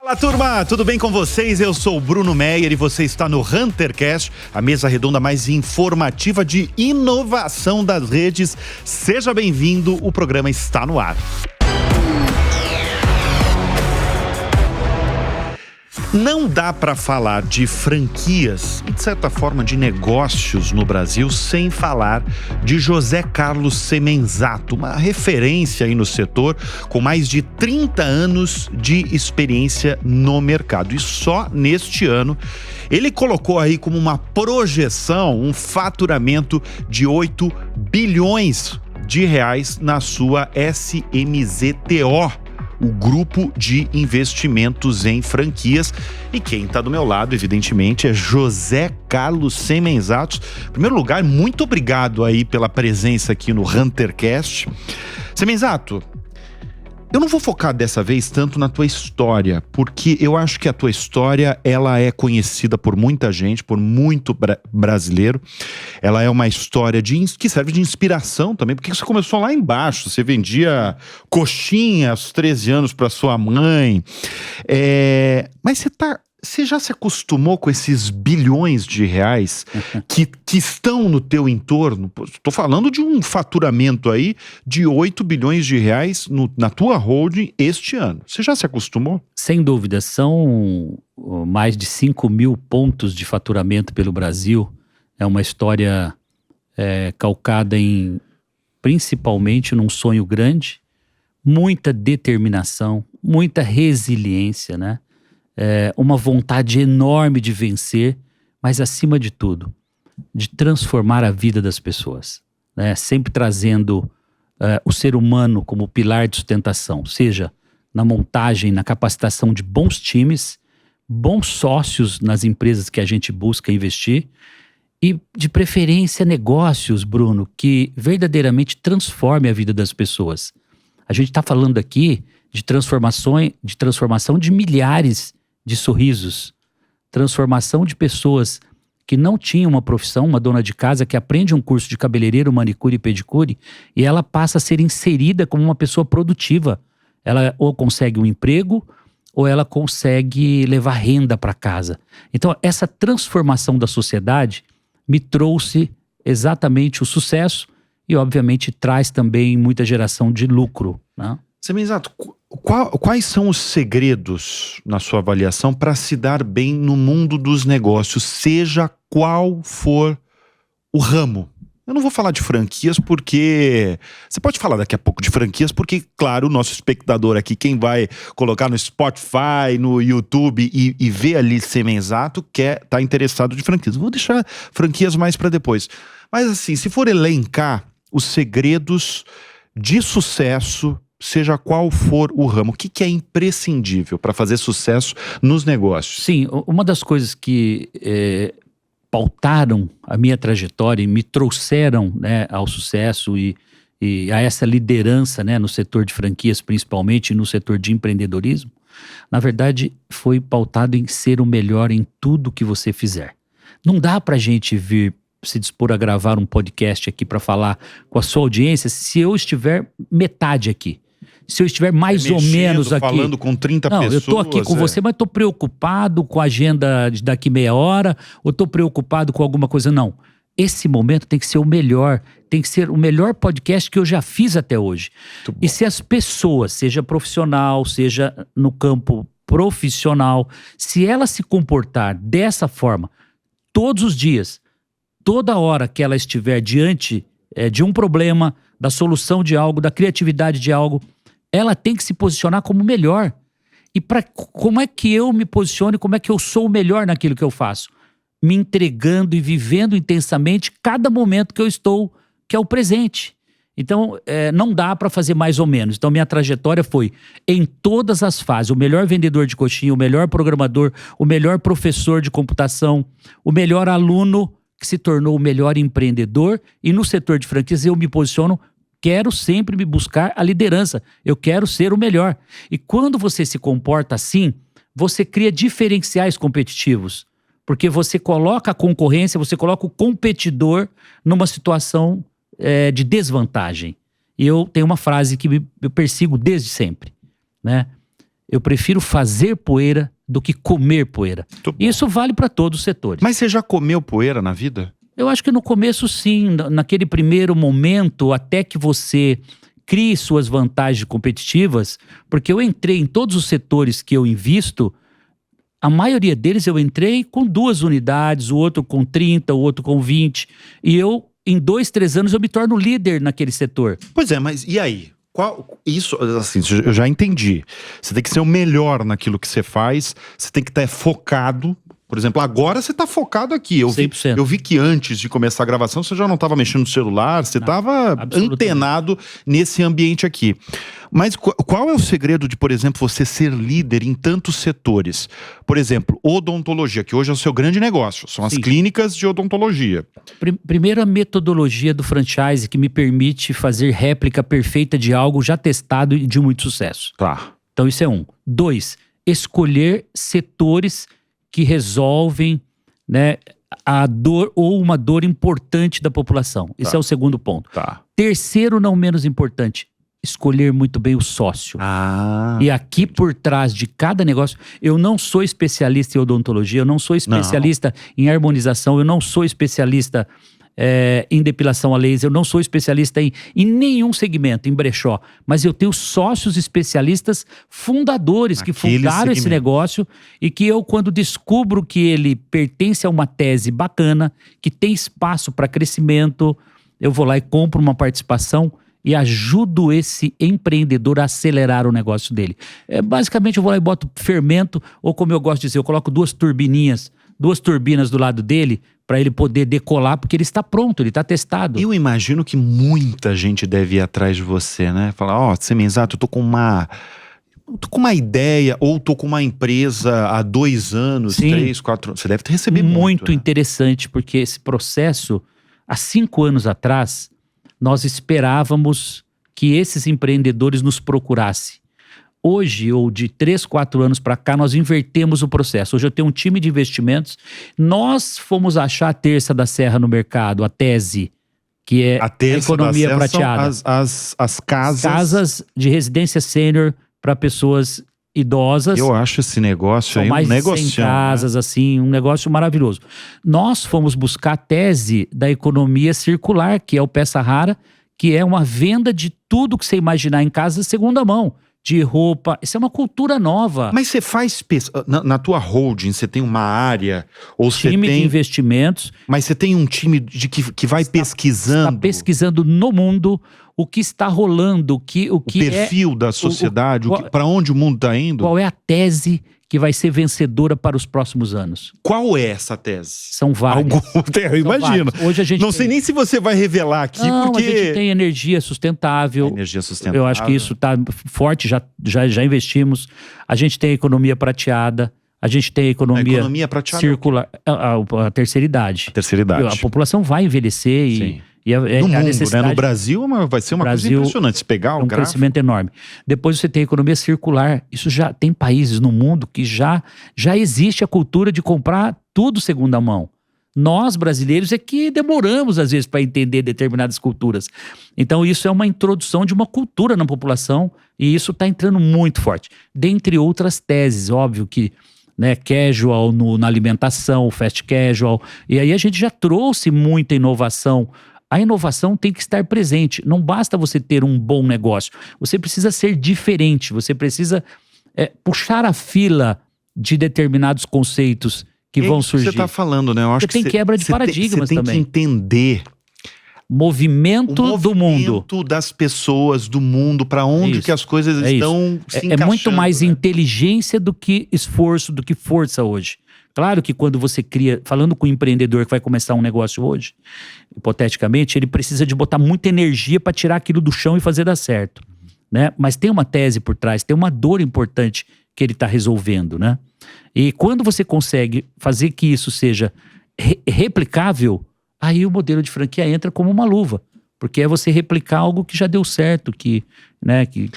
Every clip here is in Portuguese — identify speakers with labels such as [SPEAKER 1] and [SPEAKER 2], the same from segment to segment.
[SPEAKER 1] Olá, turma, tudo bem com vocês? Eu sou o Bruno Meyer e você está no HunterCast, a mesa redonda mais informativa de inovação das redes. Seja bem-vindo, o programa está no ar. Não dá para falar de franquias e, de certa forma, de negócios no Brasil sem falar de José Carlos Semenzato, uma referência aí no setor com mais de 30 anos de experiência no mercado. E só neste ano ele colocou aí como uma projeção um faturamento de 8 bilhões de reais na sua SMZTO, o grupo de investimentos em franquias. E quem está do meu lado, evidentemente, é José Carlos Semenzato. Em primeiro lugar, muito obrigado aí pela presença aqui no HunterCast. Semenzato, eu não vou focar dessa vez tanto na tua história, porque eu acho que a tua história, ela é conhecida por muita gente, por muito brasileiro. Ela é uma história que serve de inspiração também, porque você começou lá embaixo, você vendia coxinha aos 13 anos para sua mãe. Mas você já se acostumou com esses bilhões de reais que estão no teu entorno? Estou falando de um faturamento aí de 8 bilhões de reais na tua holding este ano. Você já se acostumou?
[SPEAKER 2] Sem dúvida, são mais de 5 mil pontos de faturamento pelo Brasil. É uma história calcada principalmente num sonho grande, muita determinação, muita resiliência, né? Uma vontade enorme de vencer, mas acima de tudo, de transformar a vida das pessoas, né? Sempre trazendo o ser humano como pilar de sustentação, seja na montagem, na capacitação de bons times, bons sócios nas empresas que a gente busca investir e, de preferência, negócios, Bruno, que verdadeiramente transformem a vida das pessoas. A gente está falando aqui de transformação de milhares de sorrisos, transformação de pessoas que não tinham uma profissão, uma dona de casa que aprende um curso de cabeleireiro, manicure e pedicure e ela passa a ser inserida como uma pessoa produtiva. Ela ou consegue um emprego ou ela consegue levar renda para casa. Então essa transformação da sociedade me trouxe exatamente o sucesso e obviamente traz também muita geração de lucro, né?
[SPEAKER 1] Semenzato, quais são os segredos, na sua avaliação, para se dar bem no mundo dos negócios, seja qual for o ramo? Eu não vou falar de franquias porque... Você pode falar daqui a pouco de franquias porque, claro, o nosso espectador aqui, quem vai colocar no Spotify, no YouTube e ver ali Semenzato, tá interessado de franquias. Vou deixar franquias mais para depois. Mas assim, se for elencar os segredos de sucesso, seja qual for o ramo, o que é imprescindível para fazer sucesso nos negócios?
[SPEAKER 2] Sim, uma das coisas que pautaram a minha trajetória e me trouxeram, né, ao sucesso e a essa liderança, né, no setor de franquias principalmente, no setor de empreendedorismo, na verdade foi pautado em ser o melhor em tudo que você fizer. Não dá pra gente vir se dispor a gravar um podcast aqui para falar com a sua audiência se eu estiver metade aqui. Se eu estiver mais ou menos aqui...
[SPEAKER 1] falando com 30 pessoas...
[SPEAKER 2] Não, eu estou aqui com você, mas estou preocupado com a agenda de daqui meia hora, ou estou preocupado com alguma coisa. Não. Esse momento tem que ser o melhor, tem que ser o melhor podcast que eu já fiz até hoje. E se as pessoas, seja profissional, seja no campo profissional, se ela se comportar dessa forma, todos os dias, toda hora que ela estiver diante de um problema, da solução de algo, da criatividade de algo, ela tem que se posicionar como melhor. E como é que eu me posiciono, como é que eu sou o melhor naquilo que eu faço? Me entregando e vivendo intensamente cada momento que eu estou, que é o presente. Então, não dá para fazer mais ou menos. Então, minha trajetória foi em todas as fases. O melhor vendedor de coxinha, o melhor programador, o melhor professor de computação, o melhor aluno que se tornou o melhor empreendedor. E no setor de franquias eu me posiciono, quero sempre me buscar a liderança. Eu quero ser o melhor. E quando você se comporta assim, você cria diferenciais competitivos. Porque você coloca a concorrência, você coloca o competidor numa situação de desvantagem. E eu tenho uma frase que eu persigo desde sempre, né? Eu prefiro fazer poeira do que comer poeira. Isso vale para todos os setores.
[SPEAKER 1] Mas você já comeu poeira na vida?
[SPEAKER 2] Eu acho que no começo sim, naquele primeiro momento, até que você crie suas vantagens competitivas, porque eu entrei em todos os setores que eu invisto, a maioria deles eu entrei com 2 unidades, o outro com 30, o outro com 20, e eu, em 2, 3 anos, eu me torno líder naquele setor.
[SPEAKER 1] Pois é, mas e aí? Isso, assim, eu já entendi. Você tem que ser o melhor naquilo que você faz, você tem que estar focado. Por exemplo, agora você está focado aqui. Eu vi que antes de começar a gravação você já não estava mexendo no celular, você estava antenado nesse ambiente aqui. Mas qual é o segredo de, por exemplo, você ser líder em tantos setores? Por exemplo, odontologia, que hoje é o seu grande negócio, são as clínicas de odontologia.
[SPEAKER 2] Primeiro, a metodologia do franchise que me permite fazer réplica perfeita de algo já testado e de muito sucesso.
[SPEAKER 1] Tá.
[SPEAKER 2] Então isso é 1. 2, escolher setores que resolvem, né, a dor ou uma dor importante da população. Esse é o segundo ponto.
[SPEAKER 1] Tá.
[SPEAKER 2] Terceiro, não menos importante, escolher muito bem o sócio. E aqui por trás de cada negócio, eu não sou especialista em odontologia, eu não sou especialista em harmonização, eu não sou especialista em depilação a laser, eu não sou especialista em nenhum segmento, em brechó, mas eu tenho sócios especialistas fundadores que fundaram esse negócio e que eu, quando descubro que ele pertence a uma tese bacana, que tem espaço para crescimento, eu vou lá e compro uma participação e ajudo esse empreendedor a acelerar o negócio dele. Basicamente eu vou lá e boto fermento, ou como eu gosto de dizer, eu coloco 2 turbinas do lado dele para ele poder decolar, porque ele está pronto, ele está testado.
[SPEAKER 1] Eu imagino que muita gente deve ir atrás de você, né? Falar, Semenzato, eu tô com uma ideia, ou tô com uma empresa há 2 anos, 3, 4 anos. Você deve receber muito,
[SPEAKER 2] né? Interessante, porque esse processo, há 5 anos atrás, nós esperávamos que esses empreendedores nos procurassem. Hoje, ou de 3, 4 anos para cá, nós invertemos o processo. Hoje eu tenho um time de investimentos. Nós fomos achar a terça da serra no mercado, a tese, que é a economia prateada.
[SPEAKER 1] As
[SPEAKER 2] casas de residência sênior para pessoas idosas.
[SPEAKER 1] Eu acho esse negócio aí
[SPEAKER 2] um negócio. 100 casas, assim, um negócio maravilhoso. Nós fomos buscar a tese da economia circular, que é o peça rara, que é uma venda de tudo que você imaginar em casa segunda mão. De roupa, isso é uma cultura nova.
[SPEAKER 1] Mas você faz na tua holding, você tem uma área, ou você
[SPEAKER 2] time
[SPEAKER 1] tem
[SPEAKER 2] de investimentos.
[SPEAKER 1] Mas você tem um time que vai pesquisando.
[SPEAKER 2] Está pesquisando no mundo o que está rolando, o
[SPEAKER 1] perfil da sociedade, para onde o mundo está indo.
[SPEAKER 2] Qual é a tese que vai ser vencedora para os próximos anos?
[SPEAKER 1] Qual é essa tese?
[SPEAKER 2] São várias.
[SPEAKER 1] Eu imagino.
[SPEAKER 2] Hoje a gente
[SPEAKER 1] não sei nem se você vai revelar aqui, porque...
[SPEAKER 2] a gente tem energia sustentável.
[SPEAKER 1] Energia sustentável.
[SPEAKER 2] Eu acho que isso está forte, já investimos. A gente tem a economia prateada. A gente tem a economia
[SPEAKER 1] prateada
[SPEAKER 2] circular. A terceira idade.
[SPEAKER 1] A terceira idade.
[SPEAKER 2] A população vai envelhecer e
[SPEAKER 1] no mundo, né? No Brasil vai ser uma coisa impressionante. Se pegar o gráfico,
[SPEAKER 2] crescimento enorme. Depois você tem a economia circular. Isso já tem países no mundo que já existe a cultura de comprar tudo segunda mão. Nós, brasileiros, é que demoramos às vezes para entender determinadas culturas. Então isso é uma introdução de uma cultura na população e isso está entrando muito forte. Dentre outras teses, óbvio que casual na alimentação, fast casual. E aí a gente já trouxe muita inovação. A inovação tem que estar presente. Não basta você ter um bom negócio. Você precisa ser diferente. Você precisa puxar a fila de determinados conceitos que vão surgir.
[SPEAKER 1] Você está falando, né? Eu acho
[SPEAKER 2] que tem quebra de paradigmas também.
[SPEAKER 1] Você tem que entender
[SPEAKER 2] movimento do mundo,
[SPEAKER 1] das pessoas, do mundo, para onde que as coisas estão se encaixando.
[SPEAKER 2] É muito mais inteligência do que esforço, do que força hoje. Claro que quando você cria, falando com um empreendedor que vai começar um negócio hoje, hipoteticamente, ele precisa de botar muita energia para tirar aquilo do chão e fazer dar certo, né? Mas tem uma tese por trás, tem uma dor importante que ele está resolvendo, né? E quando você consegue fazer que isso seja replicável, aí o modelo de franquia entra como uma luva. Porque é você replicar algo que já deu certo, que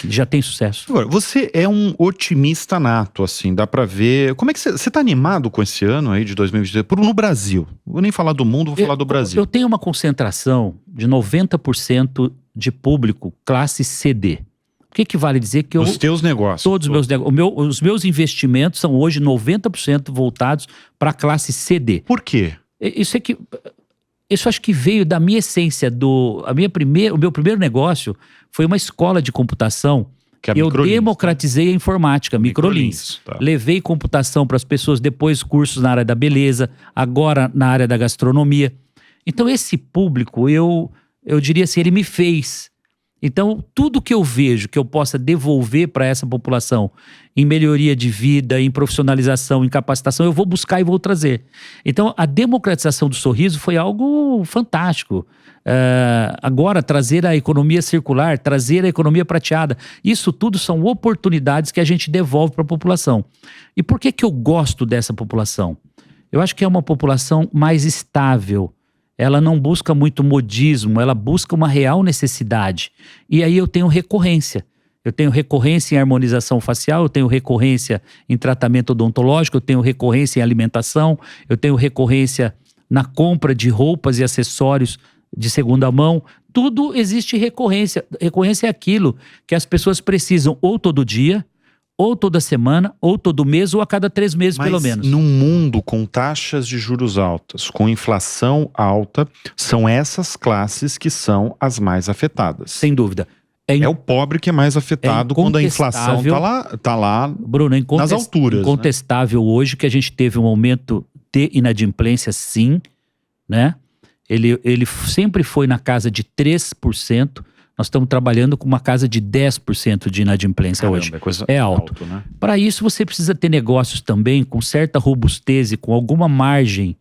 [SPEAKER 2] já tem sucesso.
[SPEAKER 1] Agora, você é um otimista nato, assim, dá pra ver. Como é que você tá animado com esse ano aí de 2022? No Brasil. Vou nem falar do mundo, vou falar do Brasil.
[SPEAKER 2] Eu tenho uma concentração de 90% de público classe CD. O que vale dizer que
[SPEAKER 1] os teus negócios.
[SPEAKER 2] Todos os meus negócios. Os meus investimentos são hoje 90% voltados para a classe CD.
[SPEAKER 1] Por quê?
[SPEAKER 2] Isso acho que veio da minha essência. O meu primeiro negócio foi uma escola de computação. Eu democratizei a informática, Microlins.
[SPEAKER 1] Tá.
[SPEAKER 2] Levei computação para as pessoas, depois cursos na área da beleza, agora na área da gastronomia. Então esse público, eu diria assim, ele me fez. Então, tudo que eu vejo que eu possa devolver para essa população em melhoria de vida, em profissionalização, em capacitação, eu vou buscar e vou trazer. Então, a democratização do sorriso foi algo fantástico. Agora, trazer a economia circular, trazer a economia prateada, isso tudo são oportunidades que a gente devolve para a população. E por que eu gosto dessa população? Eu acho que é uma população mais estável. Ela não busca muito modismo, ela busca uma real necessidade. E aí eu tenho recorrência. Eu tenho recorrência em harmonização facial, eu tenho recorrência em tratamento odontológico, eu tenho recorrência em alimentação, eu tenho recorrência na compra de roupas e acessórios de segunda mão. Tudo existe recorrência. Recorrência é aquilo que as pessoas precisam ou todo dia, ou toda semana, ou todo mês, ou a cada 3 meses, pelo menos.
[SPEAKER 1] Num mundo com taxas de juros altas, com inflação alta, são essas classes que são as mais afetadas.
[SPEAKER 2] Sem dúvida.
[SPEAKER 1] É o pobre que é mais afetado quando a inflação tá lá
[SPEAKER 2] Bruno,
[SPEAKER 1] nas alturas.
[SPEAKER 2] É incontestável, né? Hoje que a gente teve um aumento de inadimplência, sim, né? Ele sempre foi na casa de 3%. Nós estamos trabalhando com uma casa de 10% de inadimplência hoje. É alto. Né? Para isso, você precisa ter negócios também com certa robustez e com alguma margem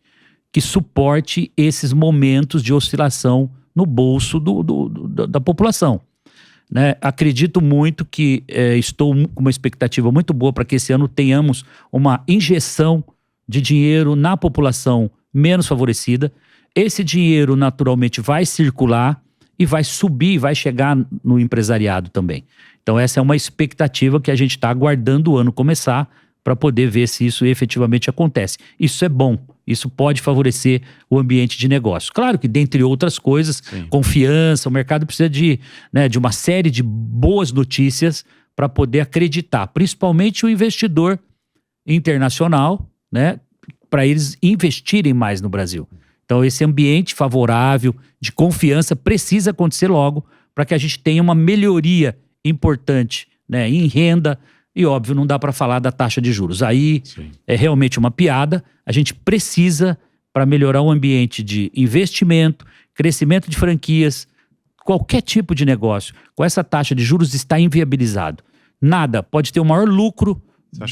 [SPEAKER 2] que suporte esses momentos de oscilação no bolso da população. Né? Acredito muito que estou com uma expectativa muito boa para que esse ano tenhamos uma injeção de dinheiro na população menos favorecida. Esse dinheiro, naturalmente, vai circular e vai subir, vai chegar no empresariado também. Então essa é uma expectativa que a gente está aguardando o ano começar para poder ver se isso efetivamente acontece. Isso é bom, isso pode favorecer o ambiente de negócio. Claro que dentre outras coisas, sim, confiança, o mercado precisa de uma série de boas notícias para poder acreditar, principalmente o investidor internacional, né, para eles investirem mais no Brasil. Então esse ambiente favorável, de confiança, precisa acontecer logo para que a gente tenha uma melhoria importante, né, em renda. E óbvio, não dá para falar da taxa de juros. Aí sim, é realmente uma piada. A gente precisa, para melhorar o ambiente de investimento, crescimento de franquias, qualquer tipo de negócio, com essa taxa de juros está inviabilizado. Nada pode ter o maior lucro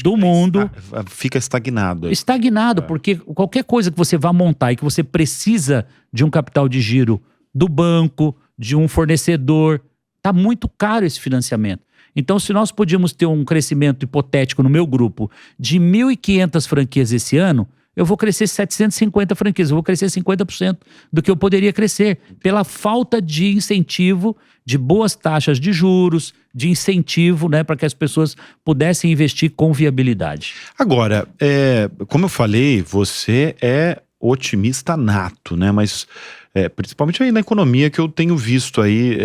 [SPEAKER 2] do mundo.
[SPEAKER 1] Fica estagnado.
[SPEAKER 2] Estagnado, porque qualquer coisa que você vá montar e que você precisa de um capital de giro do banco, de um fornecedor, está muito caro esse financiamento. Então, se nós podíamos ter um crescimento hipotético no meu grupo de 1.500 franquias esse ano, eu vou crescer 750 franquias, eu vou crescer 50% do que eu poderia crescer, pela falta de incentivo, de boas taxas de juros, de incentivo, né, para que as pessoas pudessem investir com viabilidade.
[SPEAKER 1] Agora, como eu falei, você é otimista nato, né, mas principalmente aí na economia que eu tenho visto aí,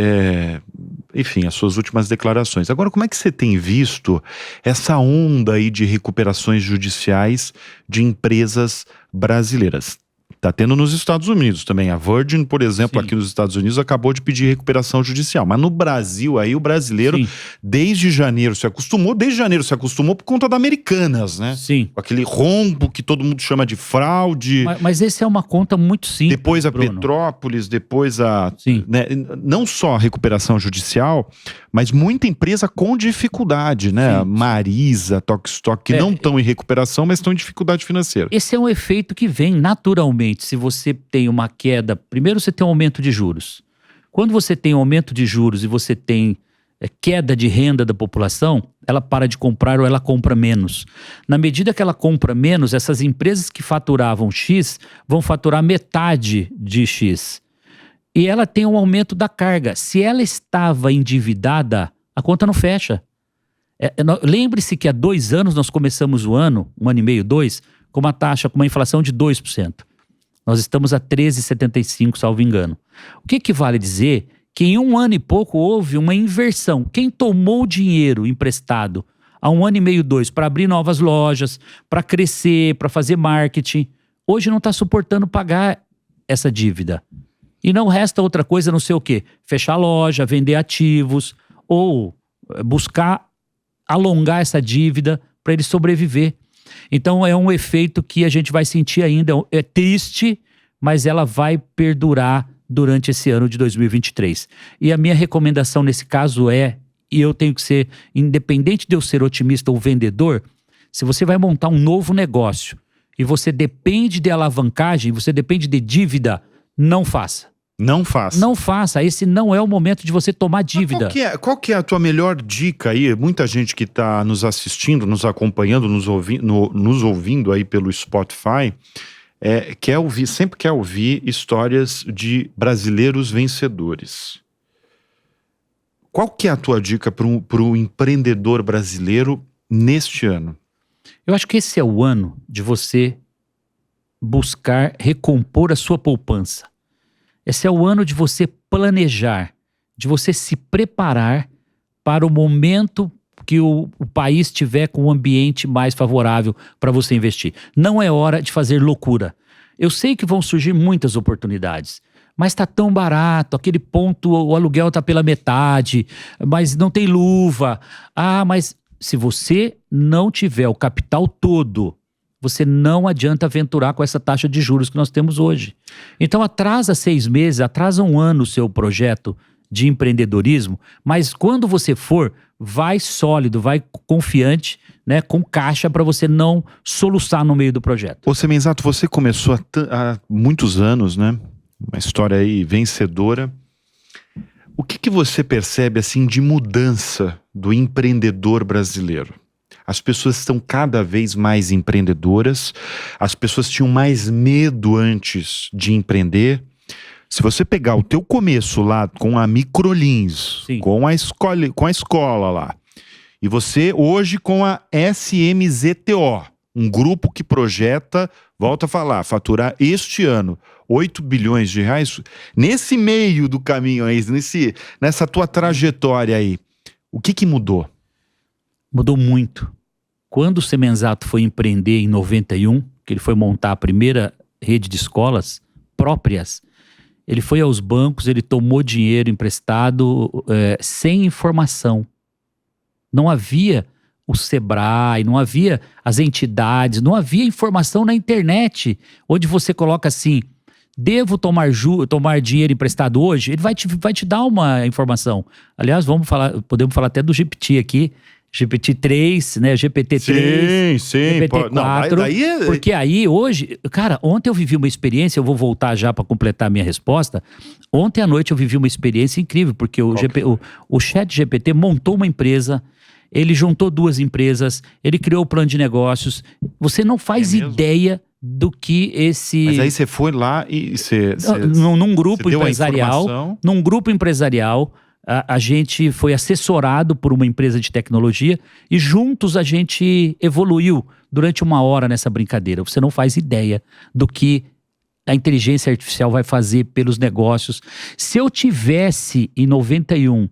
[SPEAKER 1] enfim, as suas últimas declarações. Agora, como é que você tem visto essa onda aí de recuperações judiciais de empresas brasileiras? Tá tendo nos Estados Unidos também. A Virgin, por exemplo, sim, aqui nos Estados Unidos, acabou de pedir recuperação judicial. Mas no Brasil, aí o brasileiro, sim, desde janeiro se acostumou por conta da Americanas, né?
[SPEAKER 2] Sim.
[SPEAKER 1] Aquele rombo que todo mundo chama de fraude.
[SPEAKER 2] Mas esse é uma conta muito simples,
[SPEAKER 1] depois a
[SPEAKER 2] Bruno.
[SPEAKER 1] Petrópolis, depois a... Né, não só a recuperação judicial, mas muita empresa com dificuldade, né? Sim. Marisa, Tokstok, que não estão em recuperação, mas estão em dificuldade financeira.
[SPEAKER 2] Esse é um efeito que vem naturalmente. Se você tem uma queda, primeiro você tem um aumento de juros. Quando você tem um aumento de juros e você tem queda de renda da população, ela para de comprar ou ela compra menos. Na medida que ela compra menos, essas empresas que faturavam X vão faturar metade de X. E ela tem um aumento da carga. Se ela estava endividada, a conta não fecha. Lembre-se que há 2 anos nós começamos o ano, 1 ano e meio, 2, com uma taxa, com uma inflação de 2%. Nós estamos a 13,75, salvo engano. O que vale dizer que em 1 ano e pouco houve uma inversão. Quem tomou o dinheiro emprestado há 1 ano e meio, 2, para abrir novas lojas, para crescer, para fazer marketing, hoje não está suportando pagar essa dívida. E não resta outra coisa, não sei o quê, fechar a loja, vender ativos ou buscar alongar essa dívida para ele sobreviver. Então é um efeito que a gente vai sentir ainda, é triste, mas ela vai perdurar durante esse ano de 2023. E a minha recomendação nesse caso é, e eu tenho que ser, independente de eu ser otimista ou vendedor, se você vai montar um novo negócio e você depende de alavancagem, você depende de dívida, não faça.
[SPEAKER 1] Não faça.
[SPEAKER 2] Não faça, esse não é o momento de você tomar dívida.
[SPEAKER 1] Qual que é a tua melhor dica aí? Muita gente que está nos assistindo, nos acompanhando, nos ouvindo aí pelo Spotify, sempre quer ouvir histórias de brasileiros vencedores. Qual que é a tua dica para o empreendedor brasileiro neste ano?
[SPEAKER 2] Eu acho que esse é o ano de você buscar recompor a sua poupança. Esse é o ano de você planejar, de você se preparar para o momento que o país tiver com um ambiente mais favorável para você investir. Não é hora de fazer loucura. Eu sei que vão surgir muitas oportunidades, mas está tão barato, aquele ponto, o aluguel está pela metade, mas não tem luva. Mas se você não tiver o capital todo, você não adianta aventurar com essa taxa de juros que nós temos hoje. Então atrasa 6 meses, atrasa 1 ano o seu projeto de empreendedorismo, mas quando você for, vai sólido, vai confiante, né, com caixa para você não soluçar no meio do projeto.
[SPEAKER 1] Ô Semenzato, você começou há muitos anos, né? Uma história aí vencedora. O que você percebe assim de mudança do empreendedor brasileiro? As pessoas estão cada vez mais empreendedoras, as pessoas tinham mais medo antes de empreender. Se você pegar o teu começo lá com a Microlins, com a escola lá, e você hoje com a SMZTO, um grupo que projeta, volta a falar, faturar este ano 8 bilhões de reais, nesse meio do caminho aí, nessa tua trajetória aí, o que mudou?
[SPEAKER 2] Mudou muito. Quando o Semenzato foi empreender em 91, que ele foi montar a primeira rede de escolas próprias, ele foi aos bancos, ele tomou dinheiro emprestado sem informação. Não havia o Sebrae, não havia as entidades, não havia informação na internet, onde você coloca assim, devo tomar dinheiro emprestado hoje? Ele vai te dar uma informação. Aliás, podemos falar até do GPT aqui, GPT-3, né, GPT-3,
[SPEAKER 1] sim,
[SPEAKER 2] GPT-4, porque aí hoje, cara, ontem eu vivi uma experiência, eu vou voltar já para completar a minha resposta, ontem à noite eu vivi uma experiência incrível, porque o ChatGPT montou uma empresa, ele juntou 2 empresas, ele criou o plano de negócios, você não faz ideia do que esse...
[SPEAKER 1] Mas aí você foi lá e você...
[SPEAKER 2] Num grupo empresarial, a gente foi assessorado por uma empresa de tecnologia e juntos a gente evoluiu durante 1 hora nessa brincadeira. Você não faz ideia do que a inteligência artificial vai fazer pelos negócios. Se eu tivesse em 91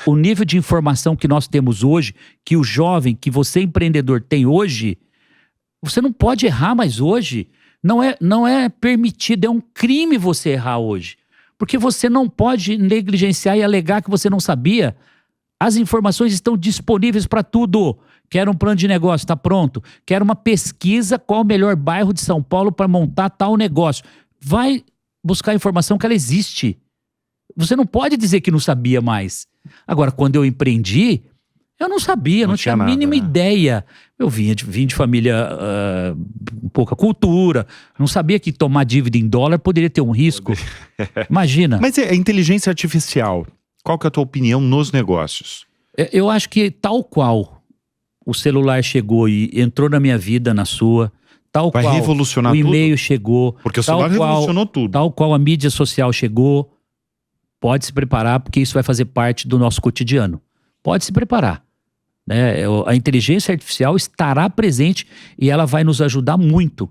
[SPEAKER 2] o nível de informação que nós temos hoje, que o jovem, que você empreendedor tem hoje, você não pode errar mais hoje. Não é permitido, é um crime você errar hoje. Porque você não pode negligenciar e alegar que você não sabia. As informações estão disponíveis para tudo. Quero um plano de negócio, está pronto. Quero uma pesquisa, qual o melhor bairro de São Paulo para montar tal negócio. Vai buscar a informação que ela existe. Você não pode dizer que não sabia mais. Agora, quando eu empreendi, eu não sabia, não tinha a mínima ideia. Eu vim de família pouca cultura, não sabia que tomar dívida em dólar poderia ter um risco. Imagina.
[SPEAKER 1] Mas a inteligência artificial, qual que é a tua opinião nos negócios?
[SPEAKER 2] Eu acho que tal qual o celular chegou e entrou na minha vida, na sua,
[SPEAKER 1] vai
[SPEAKER 2] qual
[SPEAKER 1] revolucionar
[SPEAKER 2] o e-mail chegou,
[SPEAKER 1] porque o celular revolucionou tudo.
[SPEAKER 2] Tal qual a mídia social chegou, pode se preparar, porque isso vai fazer parte do nosso cotidiano. Pode se preparar. Né? A inteligência artificial estará presente e ela vai nos ajudar muito,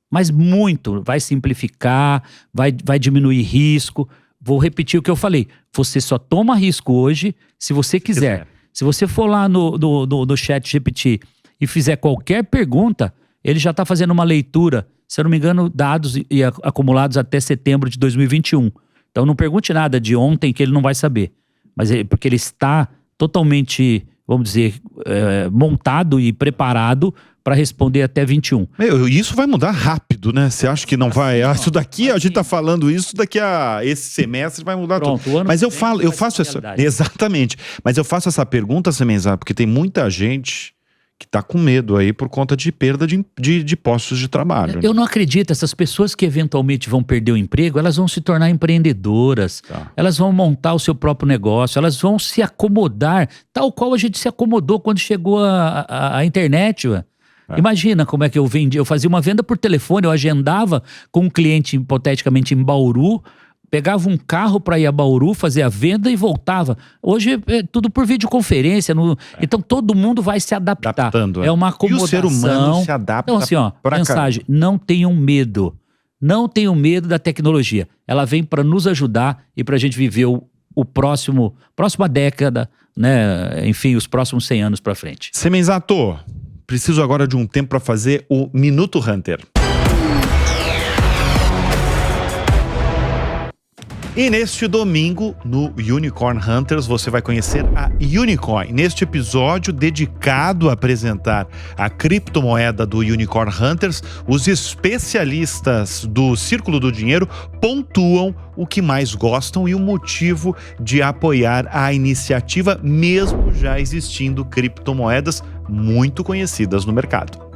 [SPEAKER 2] mas muito. Vai simplificar, vai diminuir risco, vou repetir o que eu falei. Você só toma risco hoje se você quiser. Se você for lá no chat GPT e fizer qualquer pergunta, ele já está fazendo uma leitura, se eu não me engano, dados acumulados até setembro de 2021. Então não pergunte nada de ontem que ele não vai saber. Mas porque ele está totalmente, vamos dizer, montado e preparado para responder até 21.
[SPEAKER 1] Isso vai mudar rápido, né? Você acha que não vai? Isso daqui, a gente tá falando isso, daqui a esse semestre vai mudar tudo. Mas eu faço essa... Exatamente. Mas eu faço essa pergunta, Semenzato, porque tem muita gente que tá com medo aí por conta de perda de postos de trabalho.
[SPEAKER 2] Eu não acredito, essas pessoas que eventualmente vão perder o emprego, elas vão se tornar empreendedoras, elas vão montar o seu próprio negócio, elas vão se acomodar, tal qual a gente se acomodou quando chegou a internet, ué. Imagina como é que eu vendia, eu fazia uma venda por telefone, eu agendava com um cliente hipoteticamente em Bauru, pegava um carro para ir a Bauru, fazer a venda e voltava. Hoje é tudo por videoconferência, então todo mundo vai se adaptar. É uma acomodação.
[SPEAKER 1] E o ser humano se adapta.
[SPEAKER 2] Então assim, mensagem, não tenham medo. Não tenham medo da tecnologia. Ela vem para nos ajudar e para a gente viver o próxima década, né? Enfim, os próximos 100 anos para frente.
[SPEAKER 1] Semenzato, preciso agora de um tempo para fazer o Minuto Hunter. E neste domingo, no Unicorn Hunters, você vai conhecer a Unicoin. Neste episódio dedicado a apresentar a criptomoeda do Unicorn Hunters, os especialistas do Círculo do Dinheiro pontuam o que mais gostam e o motivo de apoiar a iniciativa, mesmo já existindo criptomoedas muito conhecidas no mercado.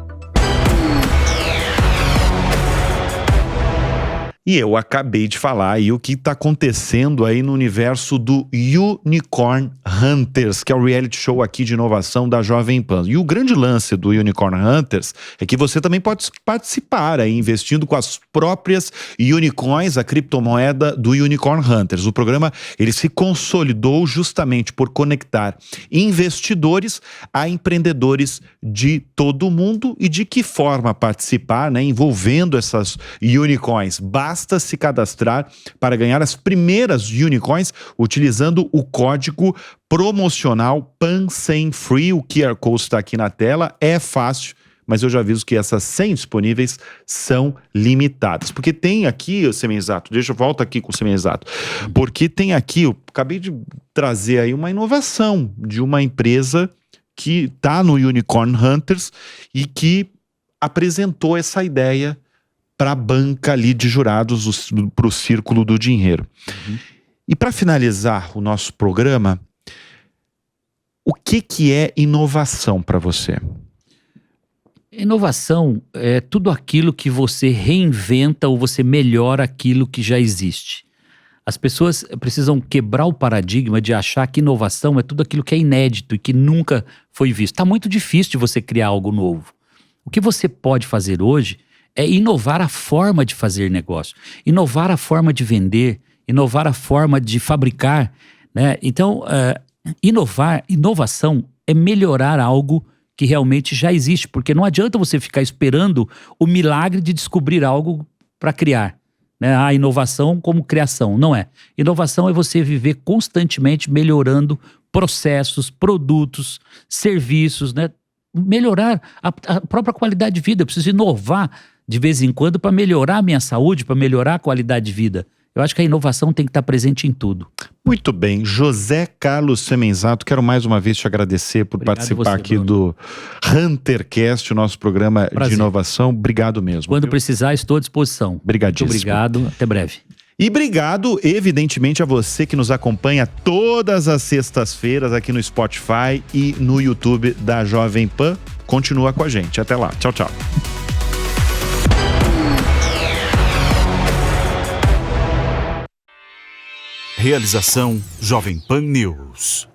[SPEAKER 1] E eu acabei de falar aí o que está acontecendo aí no universo do Unicorn Hunters, que é o reality show aqui de inovação da Jovem Pan. E o grande lance do Unicorn Hunters é que você também pode participar aí, investindo com as próprias Unicoins, a criptomoeda do Unicorn Hunters. O programa, ele se consolidou justamente por conectar investidores a empreendedores de todo o mundo. E de que forma participar, né, envolvendo essas Unicoins? Basta se cadastrar para ganhar as primeiras Unicoins utilizando o código promocional PANSEMFREE. O QR Code está aqui na tela, é fácil, mas eu já aviso que essas 100 disponíveis são limitadas. Porque tem aqui, Semenzato, volta aqui com o Semenzato, porque tem aqui, eu acabei de trazer aí uma inovação de uma empresa que está no Unicorn Hunters e que apresentou essa ideia para a banca ali de jurados, para o Círculo do Dinheiro. E para finalizar o nosso programa, o que é inovação para você?
[SPEAKER 2] Inovação é tudo aquilo que você reinventa ou você melhora aquilo que já existe. As pessoas precisam quebrar o paradigma de achar que inovação é tudo aquilo que é inédito e que nunca foi visto. Está muito difícil de você criar algo novo. O que você pode fazer hoje é inovar a forma de fazer negócio, inovar a forma de vender, inovar a forma de fabricar, né? Então, inovação é melhorar algo que realmente já existe, porque não adianta você ficar esperando o milagre de descobrir algo para criar, né? A inovação como criação, não é. Inovação é você viver constantemente melhorando processos, produtos, serviços, né? Melhorar a própria qualidade de vida. Eu preciso inovar de vez em quando para melhorar a minha saúde, para melhorar a qualidade de vida. Eu acho que a inovação tem que estar presente em tudo.
[SPEAKER 1] Muito bem. José Carlos Semenzato, quero mais uma vez te agradecer por participar aqui do HunterCast, o nosso programa de inovação. Obrigado mesmo.
[SPEAKER 2] Quando precisar, estou à disposição.
[SPEAKER 1] Obrigadíssimo.
[SPEAKER 2] Muito obrigado. Até breve.
[SPEAKER 1] E obrigado, evidentemente, a você que nos acompanha todas as sextas-feiras aqui no Spotify e no YouTube da Jovem Pan. Continua com a gente. Até lá. Tchau, tchau.
[SPEAKER 3] Realização Jovem Pan News.